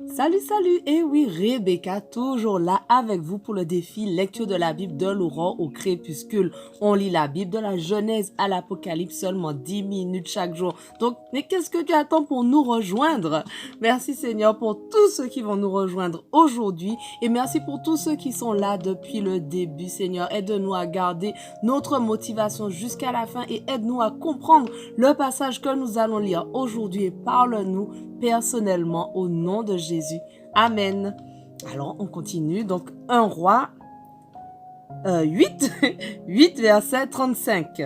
Salut, salut! Et oui, Rebecca, toujours là avec vous pour le défi lecture de la Bible de l'aurore au crépuscule. On lit la Bible de la Genèse à l'Apocalypse seulement 10 minutes chaque jour. Donc, mais qu'est-ce que tu attends pour nous rejoindre? Merci Seigneur pour tous ceux qui vont nous rejoindre aujourd'hui et merci pour tous ceux qui sont là depuis le début. Seigneur, aide-nous à garder notre motivation jusqu'à la fin et aide-nous à comprendre le passage que nous allons lire aujourd'hui et parle-nous personnellement au nom de Jésus. Amen. Alors, on continue. Donc, 1 Roi 8, 8 verset 35.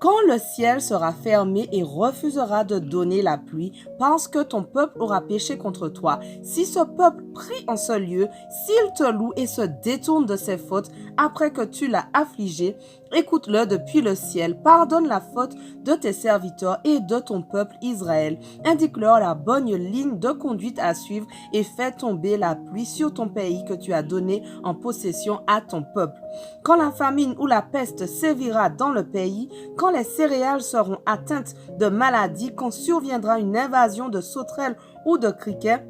Quand le ciel sera fermé et refusera de donner la pluie parce que ton peuple aura péché contre toi, si ce peuple prie en ce lieu, s'il te loue et se détourne de ses fautes après que tu l'as affligé, écoute-le depuis le ciel, pardonne la faute de tes serviteurs et de ton peuple Israël. Indique-leur la bonne ligne de conduite à suivre et fais tomber la pluie sur ton pays que tu as donné en possession à ton peuple. Quand la famine ou la peste sévira dans le pays, quand les céréales seront atteintes de maladies, quand surviendra une invasion de sauterelles ou de criquets,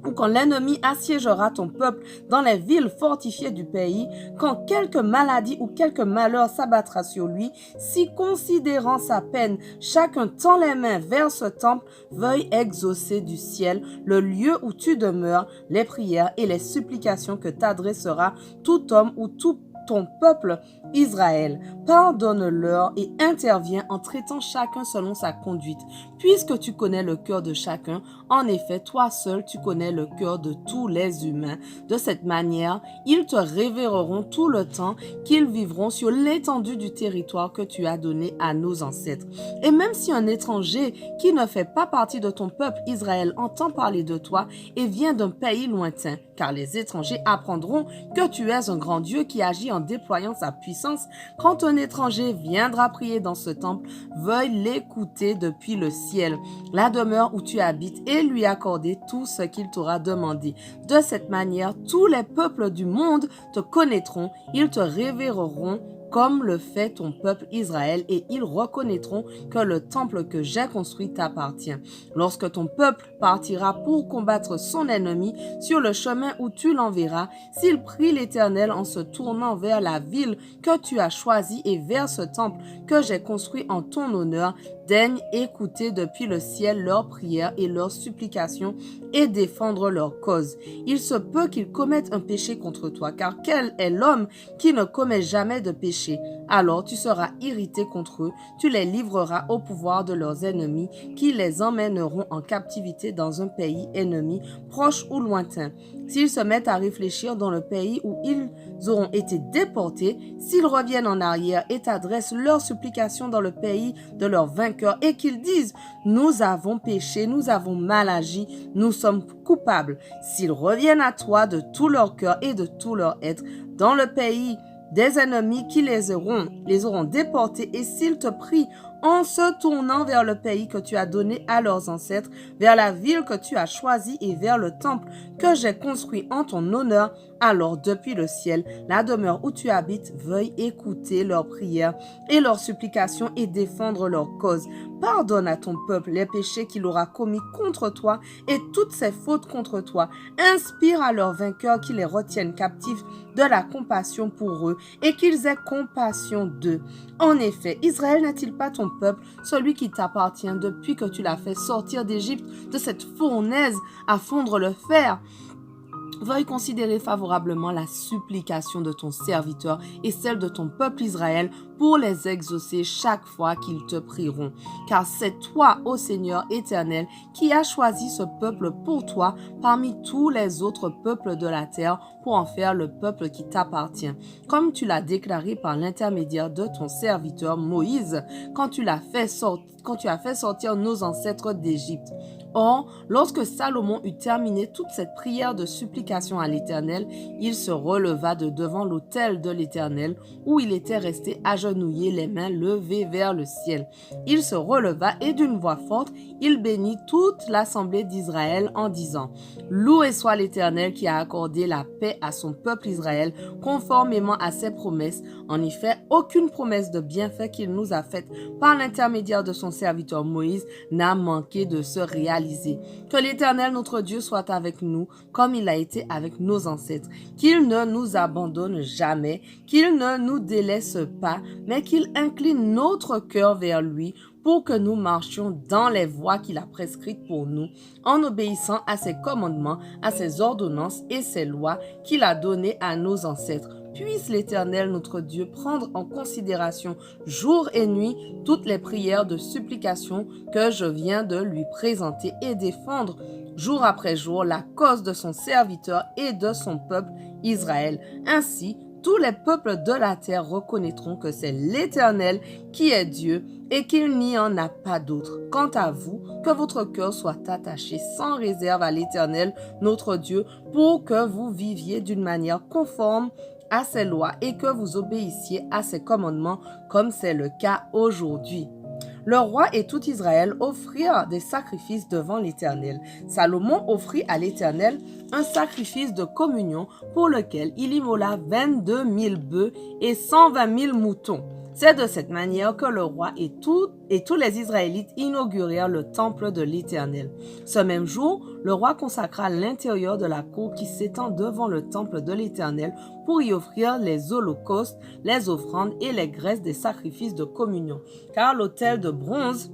ou quand l'ennemi assiégera ton peuple dans les villes fortifiées du pays, quand quelque maladie ou quelque malheur s'abattra sur lui, si considérant sa peine, chacun tend les mains vers ce temple, veuille exaucer du ciel le lieu où tu demeures, les prières et les supplications que t'adressera tout homme ou tout ton peuple Israël. Pardonne-leur et interviens en traitant chacun selon sa conduite. Puisque tu connais le cœur de chacun, en effet, toi seul, tu connais le cœur de tous les humains. De cette manière, ils te révéreront tout le temps qu'ils vivront sur l'étendue du territoire que tu as donné à nos ancêtres. Et même si un étranger qui ne fait pas partie de ton peuple Israël entend parler de toi et vient d'un pays lointain, car les étrangers apprendront que tu es un grand Dieu qui agit en déployant sa puissance, quand un étranger viendra prier dans ce temple, veuille l'écouter depuis le ciel, la demeure où tu habites, et lui accorder tout ce qu'il t'aura demandé. De cette manière, tous les peuples du monde te connaîtront, ils te révéreront comme le fait ton peuple Israël, et ils reconnaîtront que le temple que j'ai construit t'appartient. Lorsque ton peuple partira pour combattre son ennemi sur le chemin où tu l'enverras, s'il prie l'Éternel en se tournant vers la ville que tu as choisie et vers ce temple que j'ai construit en ton honneur, daigne écouter depuis le ciel leurs prières et leurs supplications et défendre leur cause. Il se peut qu'ils commettent un péché contre toi, car quel est l'homme qui ne commet jamais de péché? Alors tu seras irrité contre eux, tu les livreras au pouvoir de leurs ennemis, qui les emmèneront en captivité dans un pays ennemi, proche ou lointain. S'ils se mettent à réfléchir dans le pays où ils auront été déportés, s'ils reviennent en arrière et t'adressent leurs supplications dans le pays de leurs vainqueurs, et qu'ils disent « Nous avons péché, nous avons mal agi, nous sommes coupables », s'ils reviennent à toi de tout leur cœur et de tout leur être, dans le pays des ennemis qui les auront déportés, et s'ils te prient en se tournant vers le pays que tu as donné à leurs ancêtres, vers la ville que tu as choisie et vers le temple que j'ai construit en ton honneur, alors depuis le ciel, la demeure où tu habites veuille écouter leurs prières et leurs supplications et défendre leur cause. Pardonne à ton peuple les péchés qu'il aura commis contre toi et toutes ses fautes contre toi. Inspire à leurs vainqueurs qui les retiennent captifs de la compassion pour eux et qu'ils aient compassion d'eux. En effet, Israël n'est-il pas ton peuple, celui qui t'appartient depuis que tu l'as fait sortir d'Égypte, de cette fournaise à fondre le fer? Veuille considérer favorablement la supplication de ton serviteur et celle de ton peuple Israël pour les exaucer chaque fois qu'ils te prieront. Car c'est toi, ô Seigneur éternel, qui as choisi ce peuple pour toi parmi tous les autres peuples de la terre pour en faire le peuple qui t'appartient. Comme tu l'as déclaré par l'intermédiaire de ton serviteur Moïse, quand tu as fait sortir nos ancêtres d'Égypte. Or, lorsque Salomon eut terminé toute cette prière de supplication à l'Éternel, il se releva de devant l'autel de l'Éternel, où il était resté agenouillé, les mains levées vers le ciel. Il se releva et d'une voix forte, il bénit toute l'assemblée d'Israël en disant « Loué soit l'Éternel qui a accordé la paix à son peuple Israël, conformément à ses promesses. En effet, aucune promesse de bienfait qu'il nous a faite par l'intermédiaire de son serviteur Moïse n'a manqué de se réaliser réalisé. Que l'Éternel notre Dieu soit avec nous comme il a été avec nos ancêtres. Qu'il ne nous abandonne jamais, qu'il ne nous délaisse pas, mais qu'il incline notre cœur vers lui pour que nous marchions dans les voies qu'il a prescrites pour nous, en obéissant à ses commandements, à ses ordonnances et ses lois qu'il a données à nos ancêtres. Puisse l'Éternel notre Dieu prendre en considération jour et nuit toutes les prières de supplication que je viens de lui présenter et défendre jour après jour la cause de son serviteur et de son peuple Israël. Ainsi, tous les peuples de la terre reconnaîtront que c'est l'Éternel qui est Dieu et qu'il n'y en a pas d'autre. Quant à vous, que votre cœur soit attaché sans réserve à l'Éternel, notre Dieu, pour que vous viviez d'une manière conforme à ses lois et que vous obéissiez à ses commandements comme c'est le cas aujourd'hui. Le roi et tout Israël offrirent des sacrifices devant l'Éternel. Salomon offrit à l'Éternel un sacrifice de communion pour lequel il immola 22 000 bœufs et 120 000 moutons. C'est de cette manière que le roi et tous les Israélites inaugurèrent le temple de l'Éternel. Ce même jour, le roi consacra l'intérieur de la cour qui s'étend devant le temple de l'Éternel pour y offrir les holocaustes, les offrandes et les graisses des sacrifices de communion. Car l'autel de bronze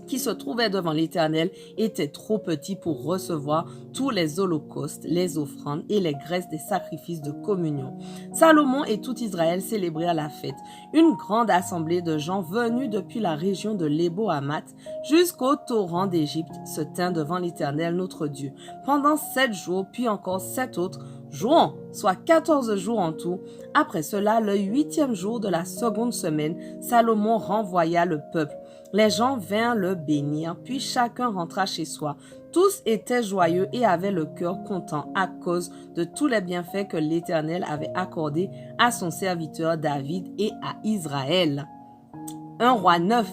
qui se trouvait devant l'Éternel était trop petit pour recevoir tous les holocaustes, les offrandes et les graisses des sacrifices de communion. Salomon et tout Israël célébrèrent la fête. Une grande assemblée de gens venus depuis la région de Lebo-Hamath jusqu'au torrent d'Égypte se tint devant l'Éternel notre Dieu. Pendant 7 jours, puis encore 7 autres jours, soit 14 jours en tout. Après cela, le 8e jour de la seconde semaine, Salomon renvoya le peuple. Les gens vinrent le bénir, puis chacun rentra chez soi. Tous étaient joyeux et avaient le cœur content à cause de tous les bienfaits que l'Éternel avait accordés à son serviteur David et à Israël. 1 Roi 9.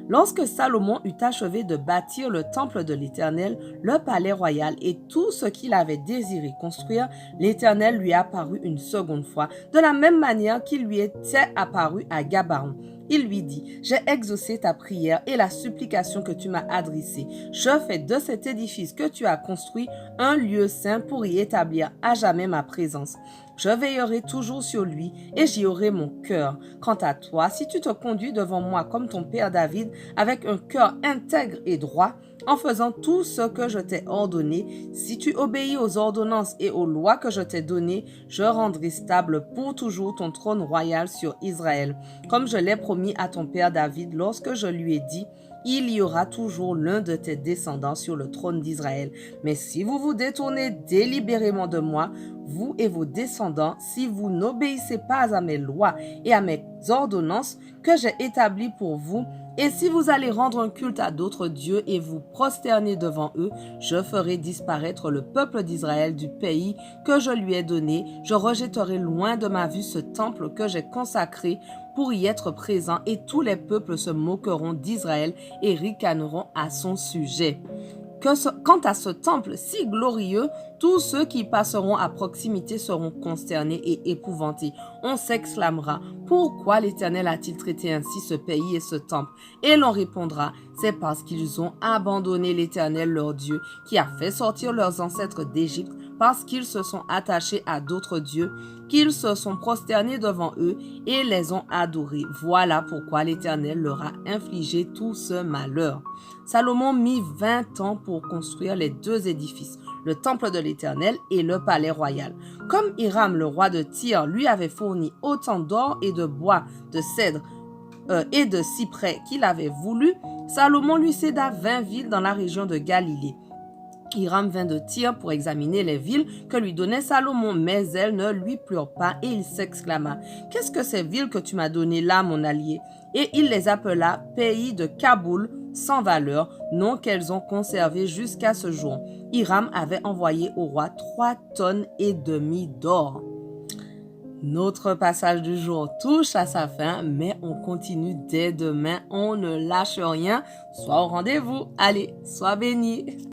Lorsque Salomon eut achevé de bâtir le temple de l'Éternel, le palais royal et tout ce qu'il avait désiré construire, l'Éternel lui apparut une seconde fois, de la même manière qu'il lui était apparu à Gabaon. Il lui dit, « J'ai exaucé ta prière et la supplication que tu m'as adressée. Je fais de cet édifice que tu as construit un lieu saint pour y établir à jamais ma présence. Je veillerai toujours sur lui et j'y aurai mon cœur. Quant à toi, si tu te conduis devant moi comme ton père David, avec un cœur intègre et droit, en faisant tout ce que je t'ai ordonné, si tu obéis aux ordonnances et aux lois que je t'ai données, je rendrai stable pour toujours ton trône royal sur Israël, comme je l'ai promis à ton père David lorsque je lui ai dit, il y aura toujours l'un de tes descendants sur le trône d'Israël. Mais si vous vous détournez délibérément de moi, vous et vos descendants, si vous n'obéissez pas à mes lois et à mes ordonnances que j'ai établies pour vous, et si vous allez rendre un culte à d'autres dieux et vous prosterner devant eux, je ferai disparaître le peuple d'Israël du pays que je lui ai donné. Je rejetterai loin de ma vue ce temple que j'ai consacré pour y être présent, et tous les peuples se moqueront d'Israël et ricaneront à son sujet. Quant à ce temple si glorieux, tous ceux qui passeront à proximité seront consternés et épouvantés. On s'exclamera, pourquoi l'Éternel a-t-il traité ainsi ce pays et ce temple? Et l'on répondra, c'est parce qu'ils ont abandonné l'Éternel leur Dieu, qui a fait sortir leurs ancêtres d'Égypte, parce qu'ils se sont attachés à d'autres dieux, qu'ils se sont prosternés devant eux et les ont adorés. Voilà pourquoi l'Éternel leur a infligé tout ce malheur. Salomon mit 20 ans pour construire les 2 édifices, le temple de l'Éternel et le palais royal. Comme Hiram, le roi de Tyr, lui avait fourni autant d'or et de bois, de cèdre et de cyprès qu'il avait voulu, Salomon lui céda 20 villes dans la région de Galilée. Hiram vint de Tyr pour examiner les villes que lui donnait Salomon, mais elles ne lui plurent pas et il s'exclama, « Qu'est-ce que ces villes que tu m'as données là, mon allié ?» Et il les appela pays de Kaboul, sans valeur, nom qu'elles ont conservé jusqu'à ce jour. Hiram avait envoyé au roi 3,5 tonnes d'or. Notre passage du jour touche à sa fin, mais on continue dès demain. On ne lâche rien. Sois au rendez-vous. Allez, sois béni.